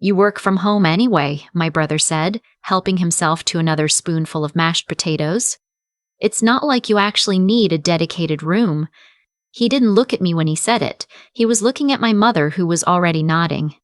You work from home anyway, my brother said, helping himself to another spoonful of mashed potatoes. It's not like you actually need a dedicated room. He didn't look at me when he said it. He was looking at my mother, who was already nodding.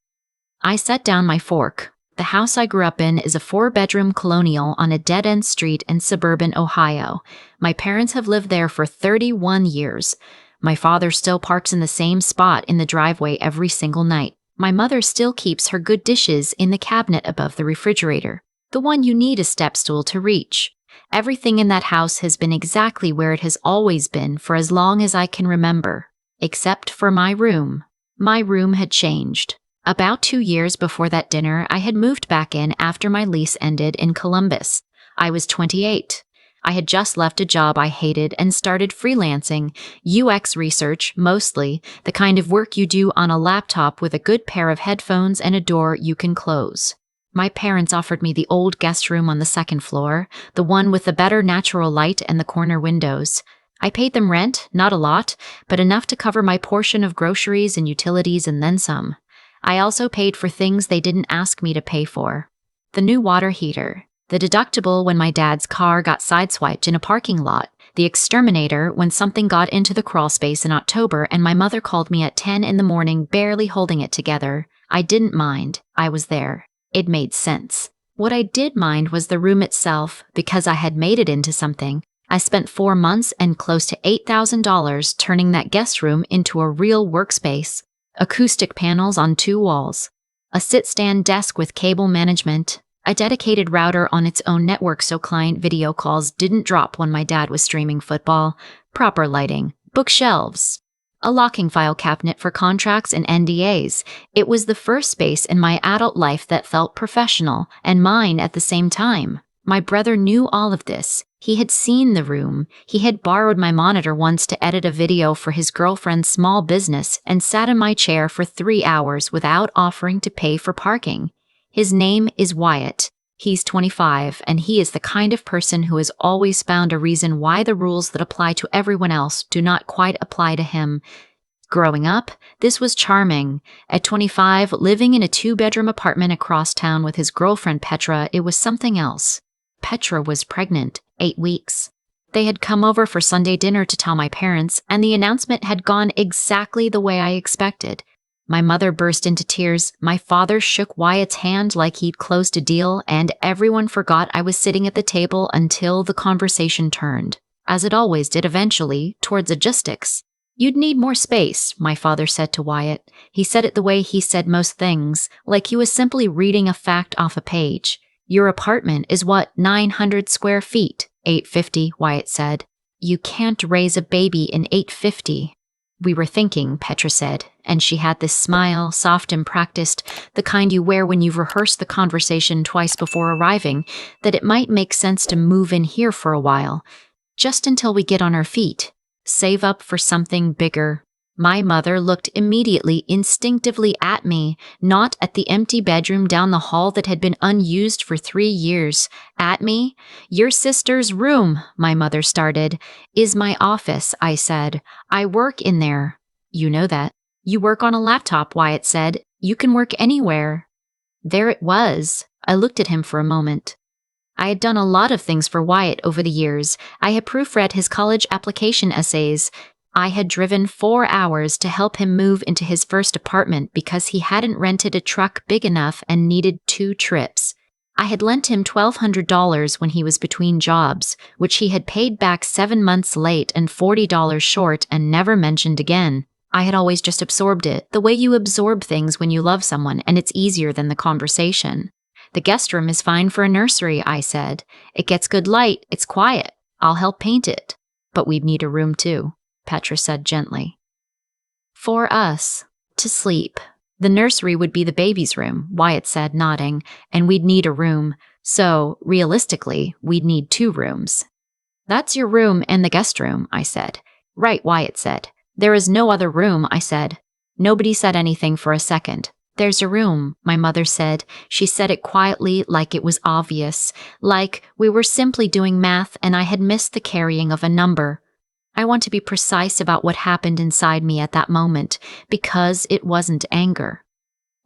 I set down my fork. The house I grew up in is a 4-bedroom colonial on a dead-end street in suburban Ohio. My parents have lived there for 31 years. My father still parks in the same spot in the driveway every single night. My mother still keeps her good dishes in the cabinet above the refrigerator, the one you need a step stool to reach. Everything in that house has been exactly where it has always been for as long as I can remember, except for my room. My room had changed. About 2 years before that dinner, I had moved back in after my lease ended in Columbus. I was 28. I had just left a job I hated and started freelancing, UX research mostly, the kind of work you do on a laptop with a good pair of headphones and a door you can close. My parents offered me the old guest room on the second floor, the one with the better natural light and the corner windows. I paid them rent, not a lot, but enough to cover my portion of groceries and utilities and then some. I also paid for things they didn't ask me to pay for. The new water heater, the deductible when my dad's car got sideswiped in a parking lot, the exterminator when something got into the crawl space in October and my mother called me at 10 in the morning barely holding it together. I didn't mind. I was there. It made sense. What I did mind was the room itself, because I had made it into something. I spent 4 months and close to $8,000 turning that guest room into a real workspace. Acoustic panels on 2 walls, a sit-stand desk with cable management, a dedicated router on its own network so client video calls didn't drop when my dad was streaming football, proper lighting, bookshelves, a locking file cabinet for contracts and NDAs. It was the first space in my adult life that felt professional and mine at the same time. My brother knew all of this. He had seen the room. He had borrowed my monitor once to edit a video for his girlfriend's small business and sat in my chair for 3 hours without offering to pay for parking. His name is Wyatt. He's 25, and he is the kind of person who has always found a reason why the rules that apply to everyone else do not quite apply to him. Growing up, this was charming. At 25, living in a 2-bedroom apartment across town with his girlfriend Petra, it was something else. Petra was pregnant, 8 weeks. They had come over for Sunday dinner to tell my parents, and the announcement had gone exactly the way I expected. My mother burst into tears, my father shook Wyatt's hand like he'd closed a deal, and everyone forgot I was sitting at the table until the conversation turned, as it always did eventually, towards logistics. You'd need more space, my father said to Wyatt. He said it the way he said most things, like he was simply reading a fact off a page. Your apartment is what, 900 square feet? 850, Wyatt said. You can't raise a baby in 850. We were thinking, Petra said, and she had this smile, soft and practiced, the kind you wear when you've rehearsed the conversation twice before arriving, that it might make sense to move in here for a while, just until we get on our feet. Save up for something bigger. My mother looked immediately, instinctively at me, not at the empty bedroom down the hall that had been unused for 3 years. At me? Your sister's room, my mother started. Is my office, I said. I work in there. You know that. You work on a laptop, Wyatt said. You can work anywhere. There it was. I looked at him for a moment. I had done a lot of things for Wyatt over the years. I had proofread his college application essays. I had driven 4 hours to help him move into his first apartment because he hadn't rented a truck big enough and needed 2 trips. I had lent him $1,200 when he was between jobs, which he had paid back 7 months late and $40 short and never mentioned again. I had always just absorbed it, the way you absorb things when you love someone, and it's easier than the conversation. The guest room is fine for a nursery, I said. It gets good light, it's quiet. I'll help paint it. But we'd need a room too, Petra said gently. For us, to sleep. The nursery would be the baby's room, Wyatt said, nodding, and we'd need a room. So, realistically, we'd need 2 rooms. That's your room and the guest room, I said. Right, Wyatt said. There is no other room, I said. Nobody said anything for a second. There's a room, my mother said. She said it quietly, like it was obvious, like we were simply doing math and I had missed the carrying of a number. I want to be precise about what happened inside me at that moment, because it wasn't anger.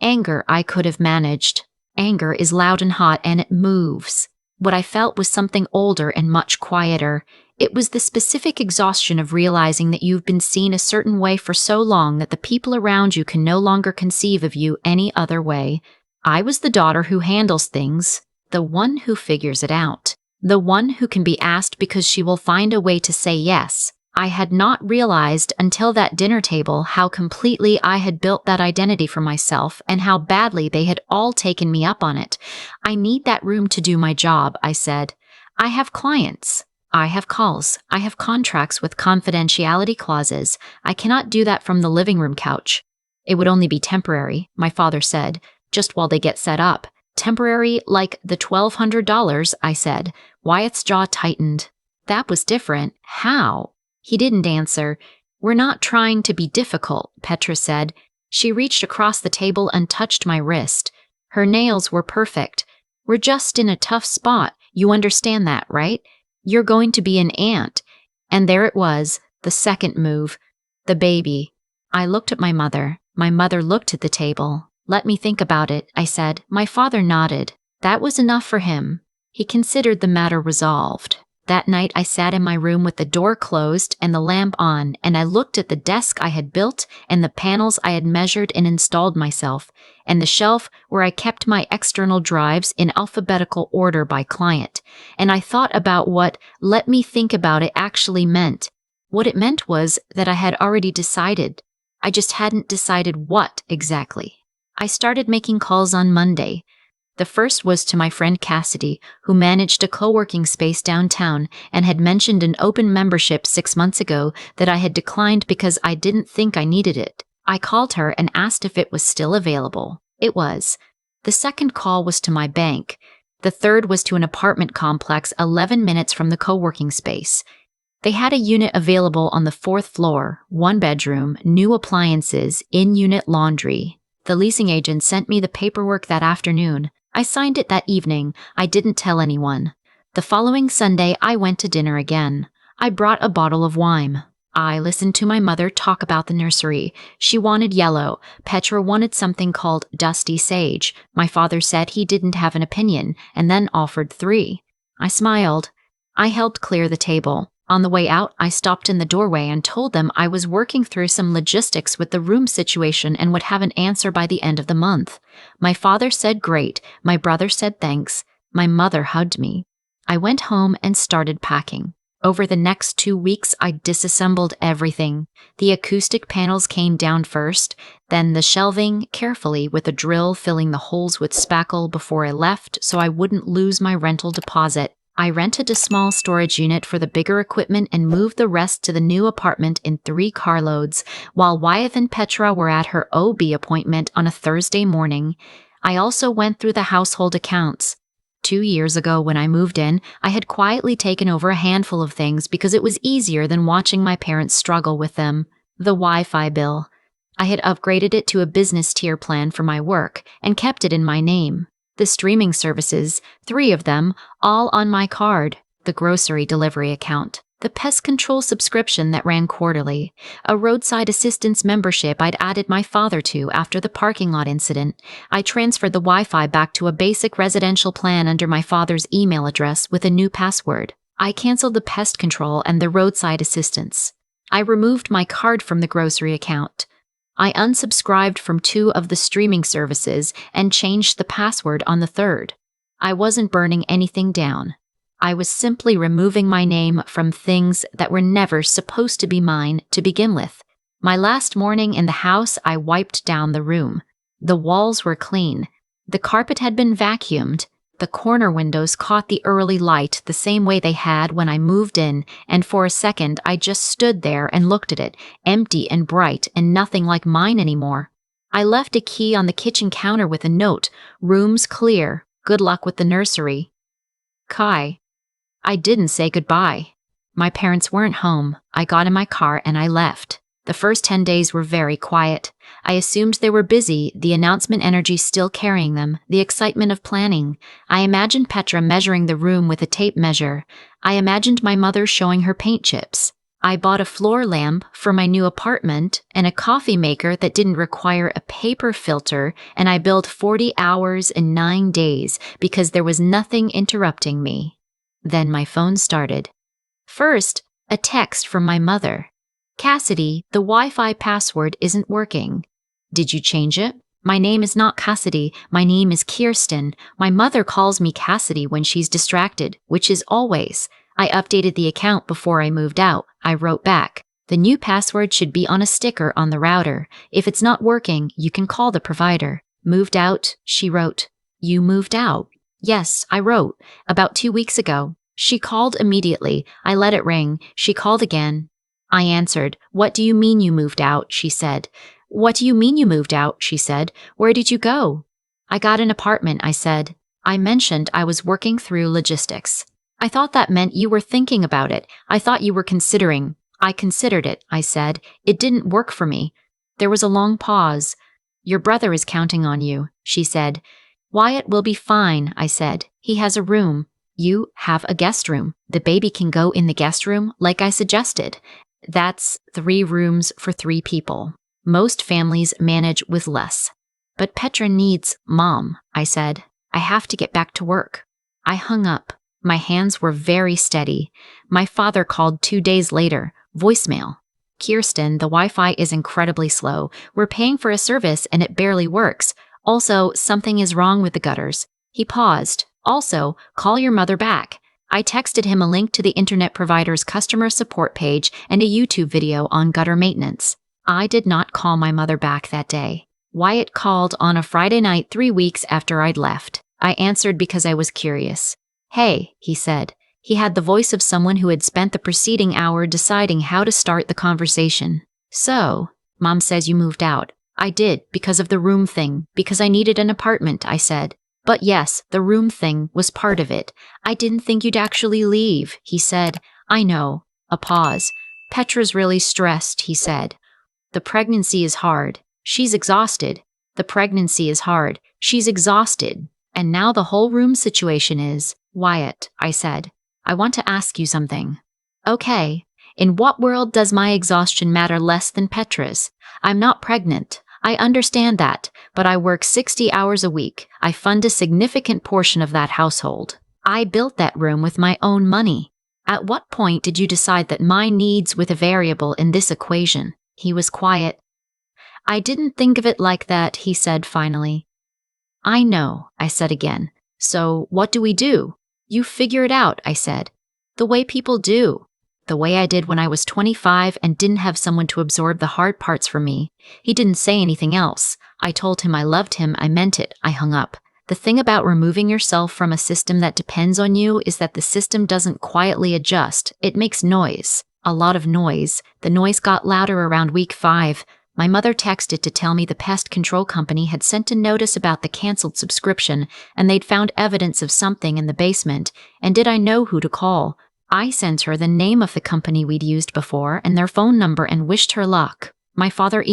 Anger I could have managed. Anger is loud and hot and it moves. What I felt was something older and much quieter. It was the specific exhaustion of realizing that you've been seen a certain way for so long that the people around you can no longer conceive of you any other way. I was the daughter who handles things, the one who figures it out, the one who can be asked because she will find a way to say yes. I had not realized until that dinner table how completely I had built that identity for myself and how badly they had all taken me up on it. I need that room to do my job, I said. I have clients. I have calls. I have contracts with confidentiality clauses. I cannot do that from the living room couch. It would only be temporary, my father said, just while they get set up. Temporary like the $1,200, I said. Wyatt's jaw tightened. That was different. How? He didn't answer. We're not trying to be difficult, Petra said. She reached across the table and touched my wrist. Her nails were perfect. We're just in a tough spot. You understand that, right? You're going to be an aunt. And there it was, the second move. The baby. I looked at my mother. My mother looked at the table. Let me think about it, I said. My father nodded. That was enough for him. He considered the matter resolved. That night I sat in my room with the door closed and the lamp on, and I looked at the desk I had built and the panels I had measured and installed myself, and the shelf where I kept my external drives in alphabetical order by client, and I thought about what "let me think about it" actually meant. What it meant was that I had already decided. I just hadn't decided what exactly. I started making calls on Monday. The first was to my friend Cassidy, who managed a co-working space downtown and had mentioned an open membership 6 months ago that I had declined because I didn't think I needed it. I called her and asked if it was still available. It was. The second call was to my bank. The third was to an apartment complex 11 minutes from the co-working space. They had a unit available on the 4th floor, 1 bedroom, new appliances, in-unit laundry. The leasing agent sent me the paperwork that afternoon. I signed it that evening. I didn't tell anyone. The following Sunday, I went to dinner again. I brought a bottle of wine. I listened to my mother talk about the nursery. She wanted yellow. Petra wanted something called dusty sage. My father said he didn't have an opinion, and then offered 3. I smiled. I helped clear the table. On the way out, I stopped in the doorway and told them I was working through some logistics with the room situation and would have an answer by the end of the month. My father said great. My brother said thanks. My mother hugged me. I went home and started packing. Over the next 2 weeks, I disassembled everything. The acoustic panels came down first, then the shelving, carefully with a drill filling the holes with spackle before I left so I wouldn't lose my rental deposit. I rented a small storage unit for the bigger equipment and moved the rest to the new apartment in 3 carloads, while Wyatt and Petra were at her OB appointment on a Thursday morning. I also went through the household accounts. 2 years ago when I moved in, I had quietly taken over a handful of things because it was easier than watching my parents struggle with them. The Wi-Fi bill. I had upgraded it to a business tier plan for my work and kept it in my name. The streaming services, 3 of them, all on my card, the grocery delivery account, the pest control subscription that ran quarterly, a roadside assistance membership I'd added my father to after the parking lot incident. I transferred the Wi-Fi back to a basic residential plan under my father's email address with a new password. I canceled the pest control and the roadside assistance. I removed my card from the grocery account. I unsubscribed from 2 of the streaming services and changed the password on the 3rd. I wasn't burning anything down. I was simply removing my name from things that were never supposed to be mine to begin with. My last morning in the house, I wiped down the room. The walls were clean. The carpet had been vacuumed. The corner windows caught the early light the same way they had when I moved in, and for a second I just stood there and looked at it, empty and bright and nothing like mine anymore. I left a key on the kitchen counter with a note, "Room's clear. Good luck with the nursery. Kai." I didn't say goodbye. My parents weren't home. I got in my car and I left. The first 10 days were very quiet. I assumed they were busy, the announcement energy still carrying them, the excitement of planning. I imagined Petra measuring the room with a tape measure. I imagined my mother showing her paint chips. I bought a floor lamp for my new apartment and a coffee maker that didn't require a paper filter, and I built 40 hours in 9 days because there was nothing interrupting me. Then my phone started. First, a text from my mother. Cassidy, the Wi-Fi password isn't working. Did you change it? My name is not Cassidy. My name is Kiersten. My mother calls me Cassidy when she's distracted, which is always. I updated the account before I moved out. I wrote back. The new password should be on a sticker on the router. If it's not working, you can call the provider. Moved out, she wrote. You moved out? Yes, I wrote. About 2 weeks ago. She called immediately. I let it ring. She called again. I answered. What do you mean you moved out? She said. What do you mean you moved out? She said. Where did you go? I got an apartment, I said. I mentioned I was working through logistics. I thought that meant you were thinking about it. I thought you were considering. I considered it, I said. It didn't work for me. There was a long pause. Your brother is counting on you, she said. Wyatt will be fine, I said. He has a room. You have a guest room. The baby can go in the guest room like I suggested. That's 3 rooms for 3 people. Most families manage with less. But Petra needs Mom, I said. I have to get back to work. I hung up. My hands were very steady. My father called 2 days later. Voicemail. Kiersten, the Wi-Fi is incredibly slow. We're paying for a service and it barely works. Also, something is wrong with the gutters. He paused. Also, call your mother back. I texted him a link to the internet provider's customer support page and a YouTube video on gutter maintenance. I did not call my mother back that day. Wyatt called on a Friday night 3 weeks after I'd left. I answered because I was curious. Hey, he said. He had the voice of someone who had spent the preceding hour deciding how to start the conversation. So, Mom says you moved out. I did, because of the room thing, because I needed an apartment, I said. But yes, the room thing was part of it. I didn't think you'd actually leave, he said. I know. A pause. Petra's really stressed, he said. The pregnancy is hard. She's exhausted. The pregnancy is hard. She's exhausted. And now the whole room situation is, Wyatt, I said. I want to ask you something. Okay. In what world does my exhaustion matter less than Petra's? I'm not pregnant. I understand that, but I work 60 hours a week. I fund a significant portion of that household. I built that room with my own money. At what point did you decide that my needs were a variable in this equation? He was quiet. I didn't think of it like that, he said finally. I know, I said again. So what do we do? You figure it out, I said. The way people do. The way I did when I was 25 and didn't have someone to absorb the hard parts for me. He didn't say anything else. I told him I loved him, I meant it, I hung up. The thing about removing yourself from a system that depends on you is that the system doesn't quietly adjust. It makes noise. A lot of noise. The noise got louder around week 5. My mother texted to tell me the pest control company had sent a notice about the canceled subscription, and they'd found evidence of something in the basement, and did I know who to call? I sent her the name of the company we'd used before and their phone number and wished her luck. My father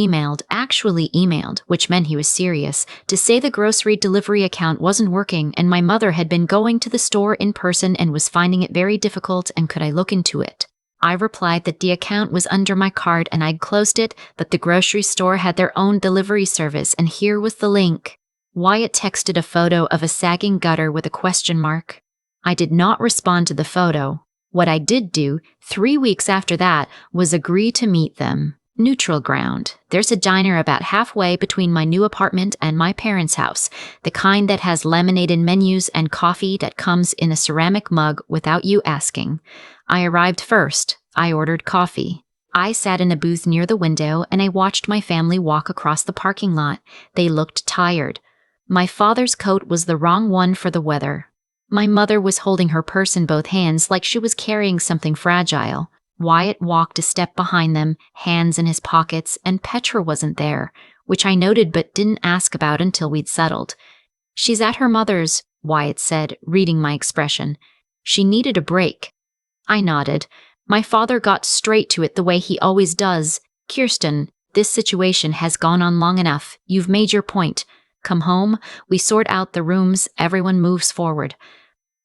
actually emailed, which meant he was serious, to say the grocery delivery account wasn't working and my mother had been going to the store in person and was finding it very difficult and could I look into it. I replied that the account was under my card and I'd closed it, but the grocery store had their own delivery service and here was the link. Wyatt texted a photo of a sagging gutter with a question mark. I did not respond to the photo. What I did do, 3 weeks after that, was agree to meet them. Neutral ground. There's a diner about halfway between my new apartment and my parents' house, the kind that has laminated menus and coffee that comes in a ceramic mug without you asking. I arrived first. I ordered coffee. I sat in a booth near the window and I watched my family walk across the parking lot. They looked tired. My father's coat was the wrong one for the weather. My mother was holding her purse in both hands like she was carrying something fragile. Wyatt walked a step behind them, hands in his pockets, and Petra wasn't there, which I noted but didn't ask about until we'd settled. She's at her mother's, Wyatt said, reading my expression. She needed a break. I nodded. My father got straight to it the way he always does. Kiersten, this situation has gone on long enough. You've made your point. Come home, we sort out the rooms, everyone moves forward.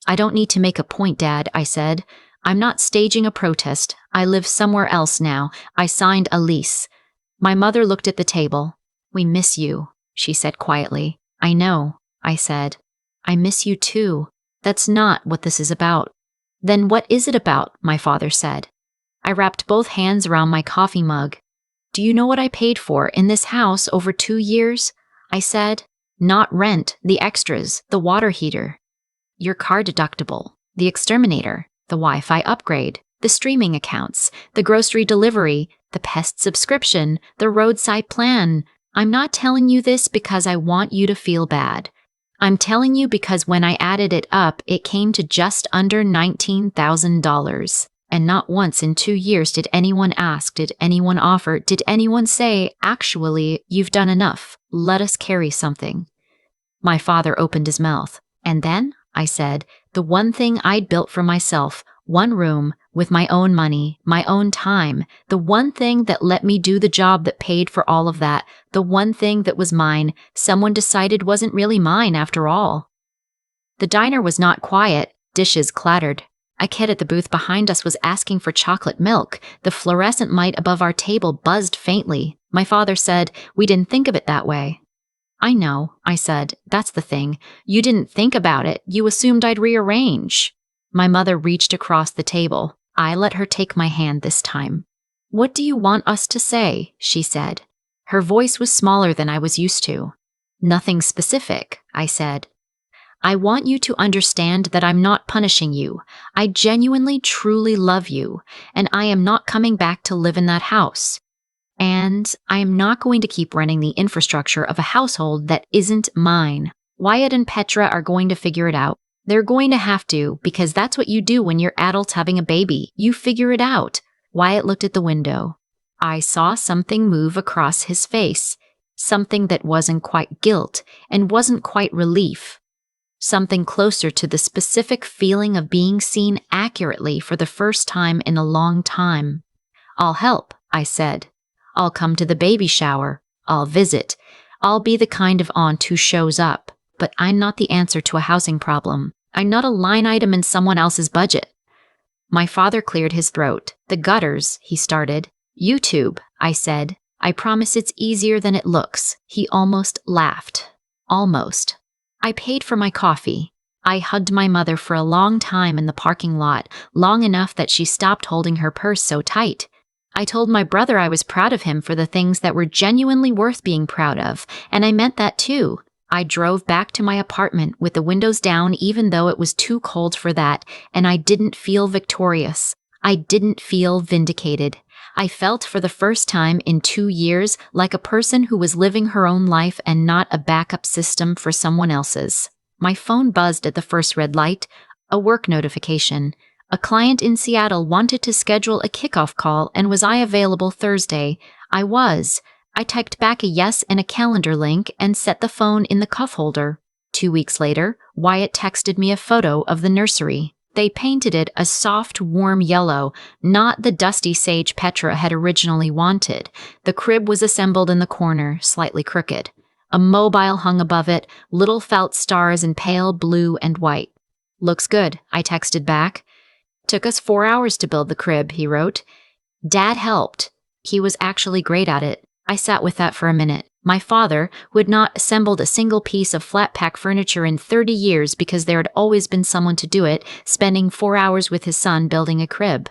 I don't need to make a point, Dad, I said. I'm not staging a protest. I live somewhere else now. I signed a lease. My mother looked at the table. We miss you, she said quietly. I know, I said. I miss you too. That's not what this is about. Then what is it about? My father said. I wrapped both hands around my coffee mug. Do you know what I paid for in this house over 2 years? I said. Not rent, the extras, the water heater. Your car deductible, the exterminator, the Wi-Fi upgrade, the streaming accounts, the grocery delivery, the pest subscription, the roadside plan. I'm not telling you this because I want you to feel bad. I'm telling you because when I added it up, it came to just under $19,000. And not once in 2 years did anyone ask, did anyone offer, did anyone say, actually, you've done enough. Let us carry something. My father opened his mouth. And then, I said, the one thing I'd built for myself, one room, with my own money, my own time, the one thing that let me do the job that paid for all of that, the one thing that was mine, someone decided wasn't really mine after all. The diner was not quiet. Dishes clattered. A kid at the booth behind us was asking for chocolate milk. The fluorescent light above our table buzzed faintly. My father said, we didn't think of it that way. I know, I said. That's the thing. You didn't think about it. You assumed I'd rearrange. My mother reached across the table. I let her take my hand this time. What do you want us to say? She said. Her voice was smaller than I was used to. Nothing specific, I said. I want you to understand that I'm not punishing you. I genuinely, truly love you, and I am not coming back to live in that house. And I am not going to keep running the infrastructure of a household that isn't mine. Wyatt and Petra are going to figure it out. They're going to have to, because that's what you do when you're adults having a baby. You figure it out. Wyatt looked at the window. I saw something move across his face. Something that wasn't quite guilt and wasn't quite relief. Something closer to the specific feeling of being seen accurately for the first time in a long time. I'll help, I said. I'll come to the baby shower. I'll visit. I'll be the kind of aunt who shows up. But I'm not the answer to a housing problem. I'm not a line item in someone else's budget. My father cleared his throat. The gutters, he started. YouTube, I said. I promise it's easier than it looks. He almost laughed. Almost. I paid for my coffee. I hugged my mother for a long time in the parking lot, long enough that she stopped holding her purse so tight. I told my brother I was proud of him for the things that were genuinely worth being proud of, and I meant that too. I drove back to my apartment with the windows down even though it was too cold for that, and I didn't feel victorious. I didn't feel vindicated. I felt for the first time in 2 years like a person who was living her own life and not a backup system for someone else's. My phone buzzed at the first red light, a work notification. A client in Seattle wanted to schedule a kickoff call, and was I available Thursday? I was. I typed back a yes and a calendar link and set the phone in the cuff holder. 2 weeks later, Wyatt texted me a photo of the nursery. They painted it a soft, warm yellow, not the dusty sage Petra had originally wanted. The crib was assembled in the corner, slightly crooked. A mobile hung above it, little felt stars in pale blue and white. Looks good, I texted back. Took us 4 hours to build the crib, he wrote. Dad helped. He was actually great at it. I sat with that for a minute. My father, who had not assembled a single piece of flat-pack furniture in 30 years because there had always been someone to do it, spending 4 hours with his son building a crib.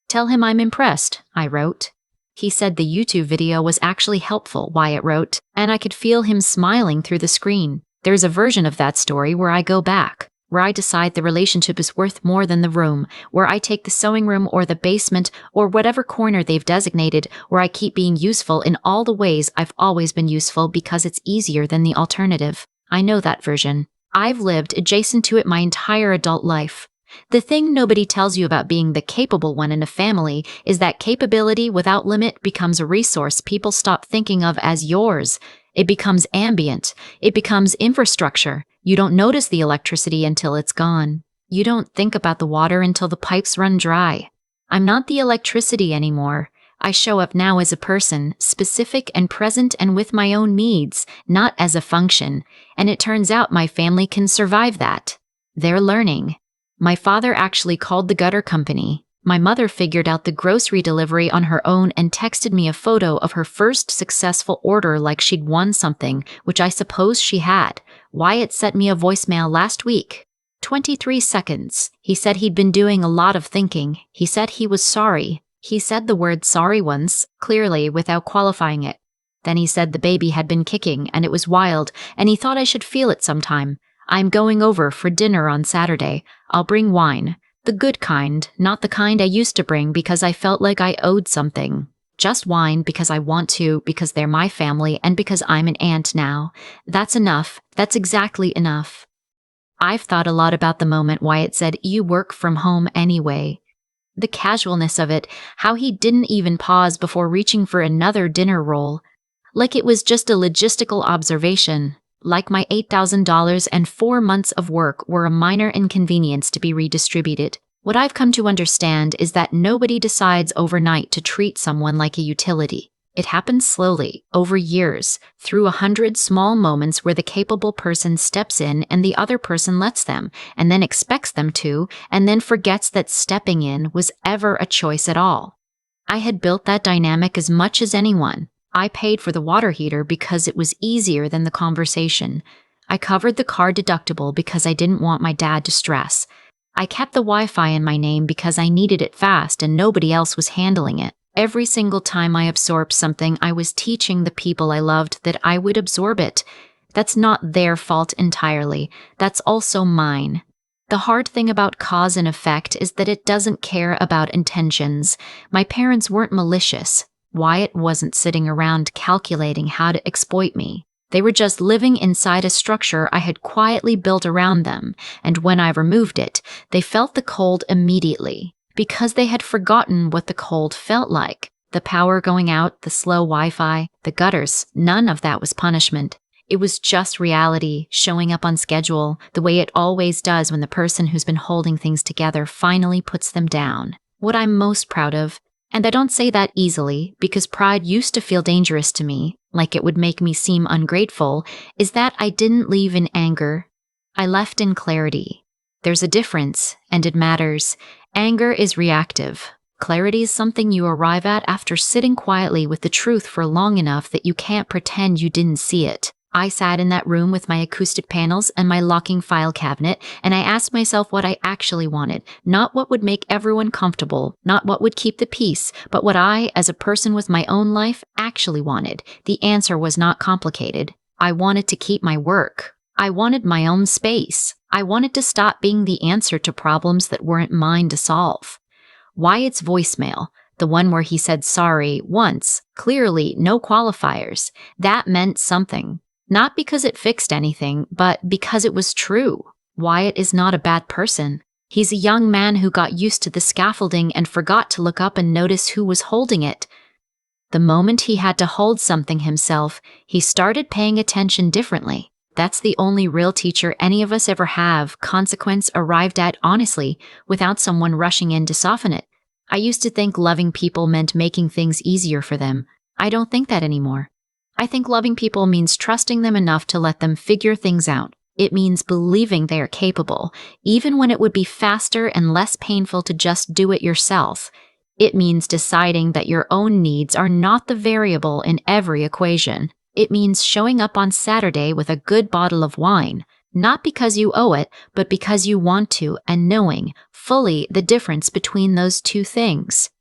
Tell him I'm impressed, I wrote. He said the YouTube video was actually helpful, Wyatt wrote, and I could feel him smiling through the screen. There's a version of that story where I go back, where I decide the relationship is worth more than the room, where I take the sewing room or the basement or whatever corner they've designated, where I keep being useful in all the ways I've always been useful because it's easier than the alternative. I know that version. I've lived adjacent to it my entire adult life. The thing nobody tells you about being the capable one in a family is that capability without limit becomes a resource people stop thinking of as yours. It becomes ambient. It becomes infrastructure. You don't notice the electricity until it's gone. You don't think about the water until the pipes run dry. I'm not the electricity anymore. I show up now as a person, specific and present and with my own needs, not as a function. And it turns out my family can survive that. They're learning. My father actually called the gutter company. My mother figured out the grocery delivery on her own and texted me a photo of her first successful order like she'd won something, which I suppose she had. Wyatt sent me a voicemail last week. 23 seconds. He said he'd been doing a lot of thinking. He said he was sorry. He said the word sorry once, clearly, without qualifying it. Then he said the baby had been kicking and it was wild, and he thought I should feel it sometime. I'm going over for dinner on Saturday. I'll bring wine. The good kind, not the kind I used to bring because I felt like I owed something. Just wine because I want to, because they're my family, and because I'm an aunt now. That's enough. That's exactly enough. I've thought a lot about the moment Wyatt said, "You work from home anyway." The casualness of it, how he didn't even pause before reaching for another dinner roll. Like it was just a logistical observation. Like my $8,000 and 4 months of work were a minor inconvenience to be redistributed. What I've come to understand is that nobody decides overnight to treat someone like a utility. It happens slowly, over years, through 100 small moments where the capable person steps in and the other person lets them, and then expects them to, and then forgets that stepping in was ever a choice at all. I had built that dynamic as much as anyone. I paid for the water heater because it was easier than the conversation. I covered the car deductible because I didn't want my dad to stress. I kept the Wi-Fi in my name because I needed it fast and nobody else was handling it. Every single time I absorbed something, I was teaching the people I loved that I would absorb it. That's not their fault entirely. That's also mine. The hard thing about cause and effect is that it doesn't care about intentions. My parents weren't malicious. Wyatt wasn't sitting around calculating how to exploit me. They were just living inside a structure I had quietly built around them, and when I removed it, they felt the cold immediately. Because they had forgotten what the cold felt like. The power going out, the slow Wi-Fi, the gutters, none of that was punishment. It was just reality, showing up on schedule, the way it always does when the person who's been holding things together finally puts them down. What I'm most proud of, and I don't say that easily, because pride used to feel dangerous to me, like it would make me seem ungrateful, is that I didn't leave in anger. I left in clarity. There's a difference, and it matters. Anger is reactive. Clarity is something you arrive at after sitting quietly with the truth for long enough that you can't pretend you didn't see it. I sat in that room with my acoustic panels and my locking file cabinet, and I asked myself what I actually wanted. Not what would make everyone comfortable, not what would keep the peace, but what I, as a person with my own life, actually wanted. The answer was not complicated. I wanted to keep my work. I wanted my own space. I wanted to stop being the answer to problems that weren't mine to solve. Wyatt's voicemail, the one where he said sorry once, clearly no qualifiers, that meant something. Not because it fixed anything, but because it was true. Wyatt is not a bad person. He's a young man who got used to the scaffolding and forgot to look up and notice who was holding it. The moment he had to hold something himself, he started paying attention differently. That's the only real teacher any of us ever have, consequence arrived at honestly, without someone rushing in to soften it. I used to think loving people meant making things easier for them. I don't think that anymore. I think loving people means trusting them enough to let them figure things out. It means believing they are capable, even when it would be faster and less painful to just do it yourself. It means deciding that your own needs are not the variable in every equation. It means showing up on Saturday with a good bottle of wine, not because you owe it, but because you want to, and knowing fully the difference between those two things.